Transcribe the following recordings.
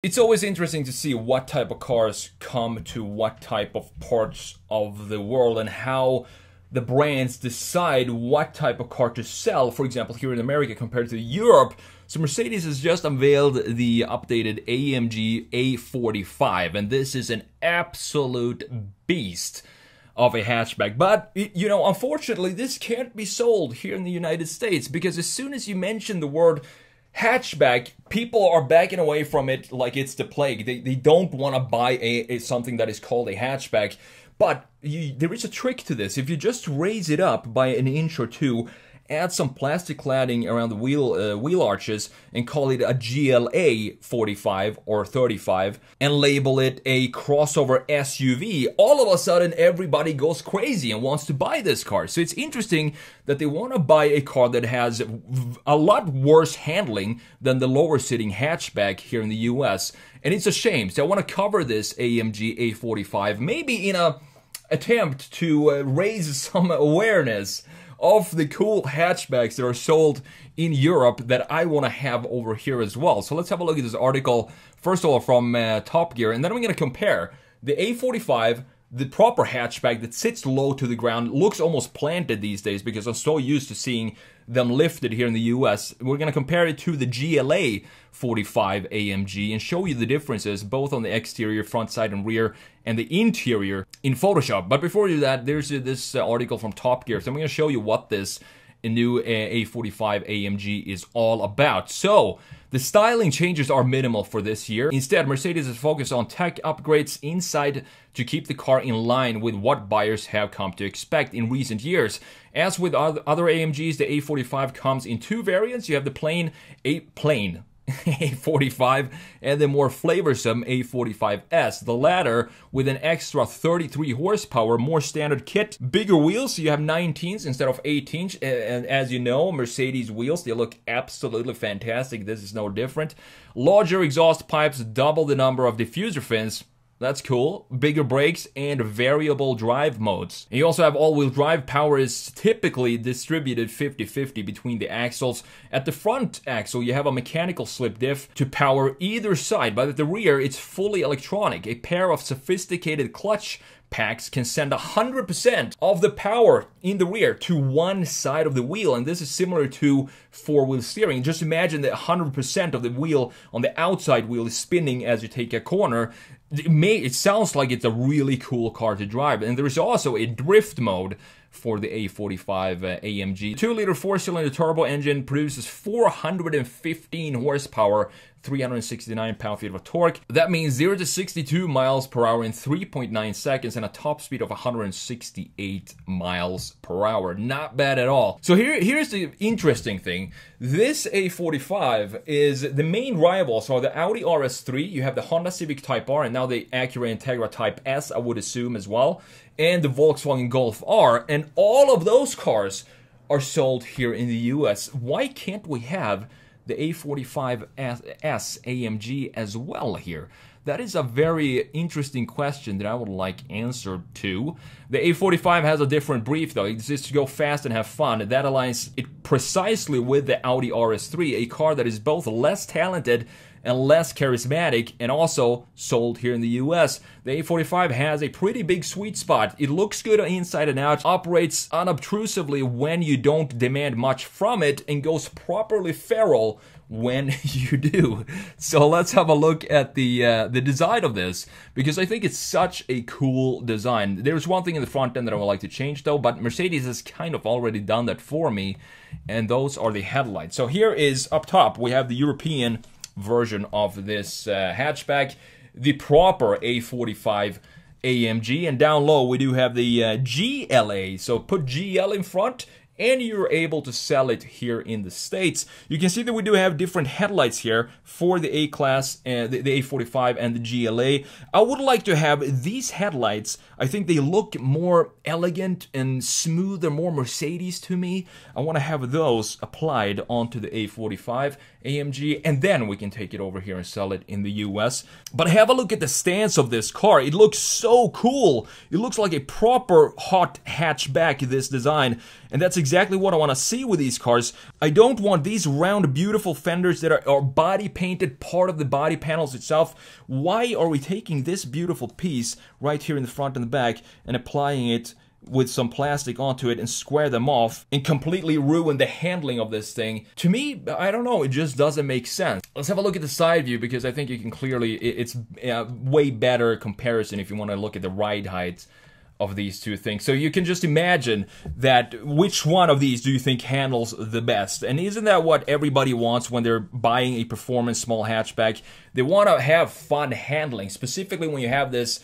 It's always interesting to see what type of cars come to what type of parts of the world and how the brands decide what type of car to sell, for example, here in America compared to Europe. So Mercedes has just unveiled the updated AMG A45, and this is an absolute beast of a hatchback. But, you know, unfortunately, this can't be sold here in the United States because as soon as you mention the word hatchback, people are backing away from it like it's the plague. They don't want to buy something that is called a hatchback. But there is a trick to this. If you just raise it up by an inch or two, add some plastic cladding around the wheel arches and call it a GLA 45 or 35 and label it a crossover SUV, all of a sudden everybody goes crazy and wants to buy this car. So it's interesting that they want to buy a car that has a lot worse handling than the lower sitting hatchback here in the US. And it's a shame. So I want to cover this AMG A45 maybe in a attempt to raise some awareness of the cool hatchbacks that are sold in Europe that I want to have over here as well. So let's have a look at this article, first of all from Top Gear, and then I'm going to compare the A45, the proper hatchback that sits low to the ground, looks almost planted these days because I'm so used to seeing them lifted here in the US. We're going to compare it to the GLA 45 AMG and show you the differences both on the exterior, front, side, and rear, and the interior in Photoshop. But before we do that, there's this article from Top Gear. So I'm going to show you what this new A45 AMG is all about. So the styling changes are minimal for this year. Instead, Mercedes is focused on tech upgrades inside to keep the car in line with what buyers have come to expect in recent years. As with other AMGs, the A45 comes in two variants. You have the plain A45 and the more flavorsome A45s. The latter with an extra 33 horsepower, more standard kit, bigger wheels, so you have 19s instead of 18s. And as you know, Mercedes wheels, they look absolutely fantastic. This is no different. Larger exhaust pipes, double the number of diffuser fins. That's cool. Bigger brakes and variable drive modes. And you also have all-wheel drive. Power is typically distributed 50-50 between the axles. At the front axle, you have a mechanical slip diff to power either side, but at the rear, it's fully electronic. A pair of sophisticated clutch packs can send 100% of the power in the rear to one side of the wheel, and this is similar to four-wheel steering. Just imagine that 100% of the wheel on the outside wheel is spinning as you take a corner. It sounds like it's a really cool car to drive, and there's also a drift mode for the A45 AMG. 2-liter 4-cylinder turbo engine produces 415 horsepower, 369 pound-feet of torque. That means 0 to 62 miles per hour in 3.9 seconds and a top speed of 168 miles per hour. Not bad at all. So here's the interesting thing. This A45 is the main rivals. So the Audi RS3, you have the Honda Civic Type R, and now the Acura Integra Type S, I would assume as well, and the Volkswagen Golf R, and all of those cars are sold here in the US. Why can't we have the A45S AMG as well here? That is a very interesting question that I would like answered to. The A45 has a different brief though. It's just to go fast and have fun. That aligns it precisely with the Audi RS3, a car that is both less talented and less charismatic, and also sold here in the US. The A45 has a pretty big sweet spot. It looks good inside and out, operates unobtrusively when you don't demand much from it, and goes properly feral when you do. So let's have a look at the design of this, because I think it's such a cool design. There's one thing in the front end that I would like to change though, but Mercedes has kind of already done that for me, and those are the headlights. So here is up top, we have the European version of this hatchback, the proper A45 AMG, and down low we do have the GLA. So put GL in front and you're able to sell it here in the States. You can see that we do have different headlights here for the A-Class, the A45 and the GLA. I would like to have these headlights. I think they look more elegant and smooth. They're more Mercedes to me. I want to have those applied onto the A45 AMG, and then we can take it over here and sell it in the US. But have a look at the stance of this car. It looks so cool. It looks like a proper hot hatchback, this design, and that's exactly exactly what I want to see with these cars. I don't want these round, beautiful fenders that are body painted, part of the body panels itself. Why are we taking this beautiful piece right here in the front and the back and applying it with some plastic onto it and square them off and completely ruin the handling of this thing? To me, I don't know, it just doesn't make sense. Let's have a look at the side view, because I think you can clearly, it's a way better comparison if you want to look at the ride height of these two things. So you can just imagine that which one of these do you think handles the best? And isn't that what everybody wants when they're buying a performance small hatchback? They want to have fun handling, specifically when you have this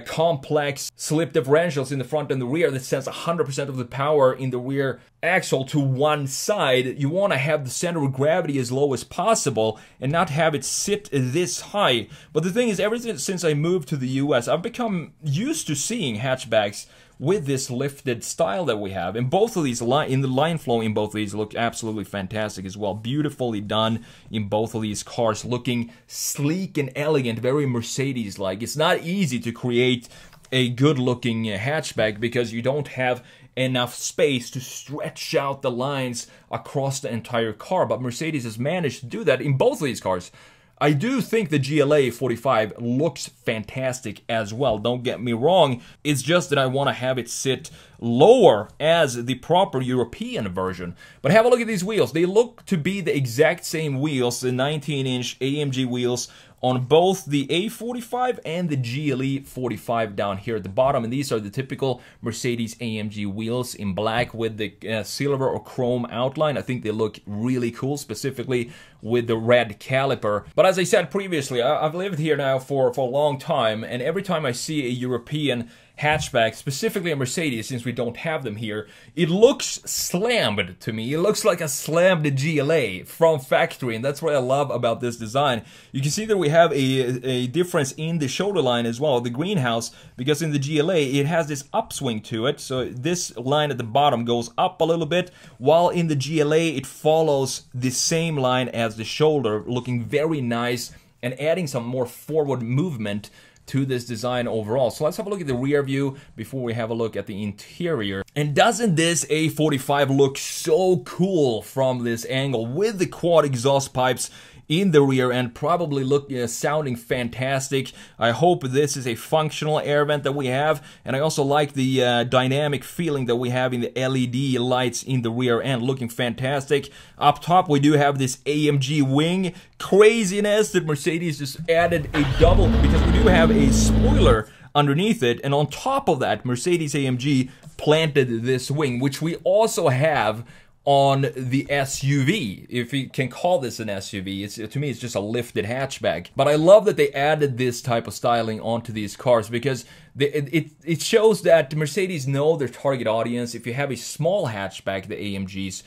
complex slip differentials in the front and the rear that sends 100% of the power in the rear axle to one side. You want to have the center of gravity as low as possible and not have it sit this high. But the thing is, ever since I moved to the US, I've become used to seeing hatchbacks with this lifted style that we have. And both of these, in the line flow in both of these, look absolutely fantastic as well. Beautifully done in both of these cars, looking sleek and elegant, very Mercedes-like. It's not easy to create a good-looking hatchback because you don't have enough space to stretch out the lines across the entire car, but Mercedes has managed to do that in both of these cars. I do think the GLA 45 looks fantastic as well, don't get me wrong. It's just that I want to have it sit lower as the proper European version. But have a look at these wheels. They look to be the exact same wheels, the 19-inch AMG wheels on both the A45 and the GLE 45 down here at the bottom. And these are the typical Mercedes-AMG wheels in black with the silver or chrome outline. I think they look really cool, specifically with the red caliper. But as I said previously, I've lived here now for a long time, and every time I see a European hatchback, specifically a Mercedes, since we don't have them here, it looks slammed to me. It looks like a slammed GLA from factory, and that's what I love about this design. You can see that we have a difference in the shoulder line as well, the greenhouse, because in the GLA it has this upswing to it, so this line at the bottom goes up a little bit, while in the GLA it follows the same line as the shoulder, looking very nice and adding some more forward movement to this design overall. So let's have a look at the rear view before we have a look at the interior. And doesn't this A45 look so cool from this angle with the quad exhaust pipes in the rear end, probably sounding fantastic. I hope this is a functional air vent that we have, and I also like the dynamic feeling that we have in the LED lights in the rear end, looking fantastic. Up top we do have this AMG wing. Craziness that Mercedes just added a double, because we do have a spoiler underneath it, and on top of that Mercedes-AMG planted this wing, which we also have on the SUV, if you can call this an SUV. To me, it's just a lifted hatchback. But I love that they added this type of styling onto these cars, because it shows that Mercedes know their target audience. If you have a small hatchback, the AMGs,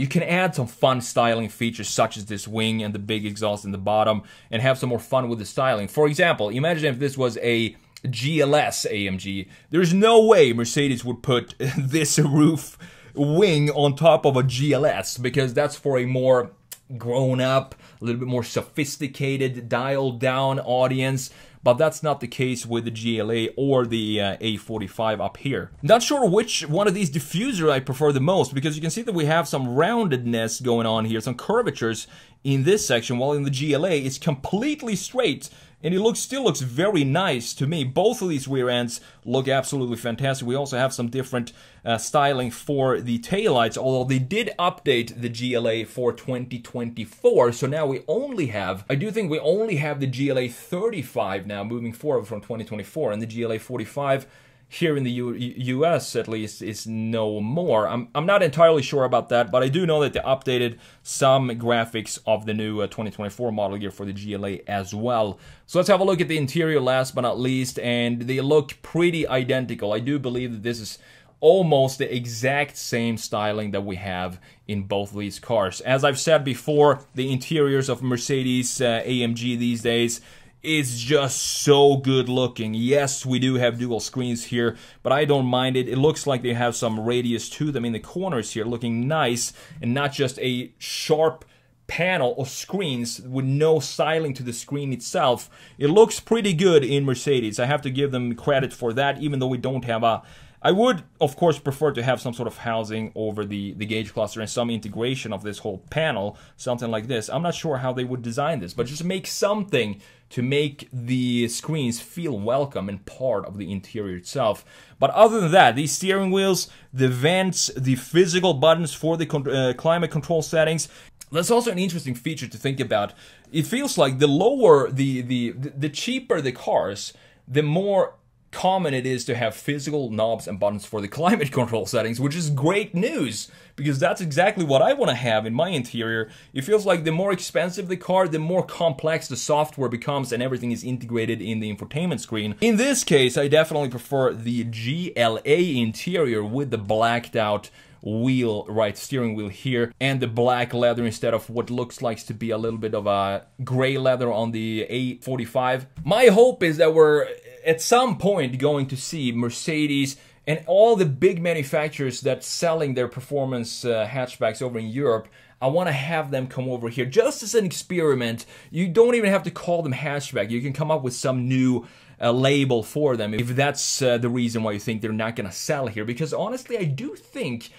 you can add some fun styling features such as this wing and the big exhaust in the bottom, and have some more fun with the styling. For example, imagine if this was a GLS AMG. There's no way Mercedes would put this roof wing on top of a GLS, because that's for a more grown up, a little bit more sophisticated, dialed down audience. But that's not the case with the GLA or the A45 up here. Not sure which one of these diffuser I prefer the most, because you can see that we have some roundedness going on here, some curvatures in this section, while in the GLA it's completely straight. And it still looks very nice to me. Both of these rear ends look absolutely fantastic. We also have some different styling for the taillights, although they did update the GLA for 2024. So now we only have, I do think we only have the GLA 35 now moving forward from 2024. And the GLA 45 here in the US at least is no more. I'm not entirely sure about that, but I do know that they updated some graphics of the new 2024 model year for the GLA as well. So let's have a look at the interior last but not least, and they look pretty identical. I do believe that this is almost the exact same styling that we have in both of these cars. As I've said before, the interiors of Mercedes AMG these days is just so good looking. Yes, we do have dual screens here, but I don't mind it. It looks like they have some radius to them in the corners here, looking nice, and not just a sharp panel of screens with no styling to the screen itself. It looks pretty good in Mercedes. I have to give them credit for that, even though we don't have a I would, of course, prefer to have some sort of housing over the gauge cluster and some integration of this whole panel, something like this. I'm not sure how they would design this, but just make something to make the screens feel welcome and part of the interior itself. But other than that, these steering wheels, the vents, the physical buttons for the climate control settings, that's also an interesting feature to think about. It feels like the lower, the cheaper the cars, the more common it is to have physical knobs and buttons for the climate control settings, which is great news because that's exactly what I want to have in my interior. It feels like the more expensive the car, the more complex the software becomes and everything is integrated in the infotainment screen. In this case, I definitely prefer the GLA interior with the blacked out wheel, right, steering wheel here, and the black leather instead of what looks like to be a little bit of a gray leather on the A45. My hope is that we're at some point going to see Mercedes and all the big manufacturers that's selling their performance hatchbacks over in Europe. I want to have them come over here just as an experiment. You don't even have to call them hatchback. You can come up with some new label for them if that's the reason why you think they're not going to sell here. Because honestly, I do think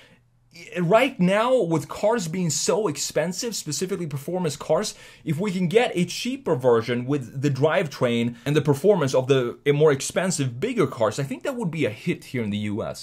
right now, with cars being so expensive, specifically performance cars, if we can get a cheaper version with the drivetrain and the performance of the more expensive, bigger cars, I think that would be a hit here in the US.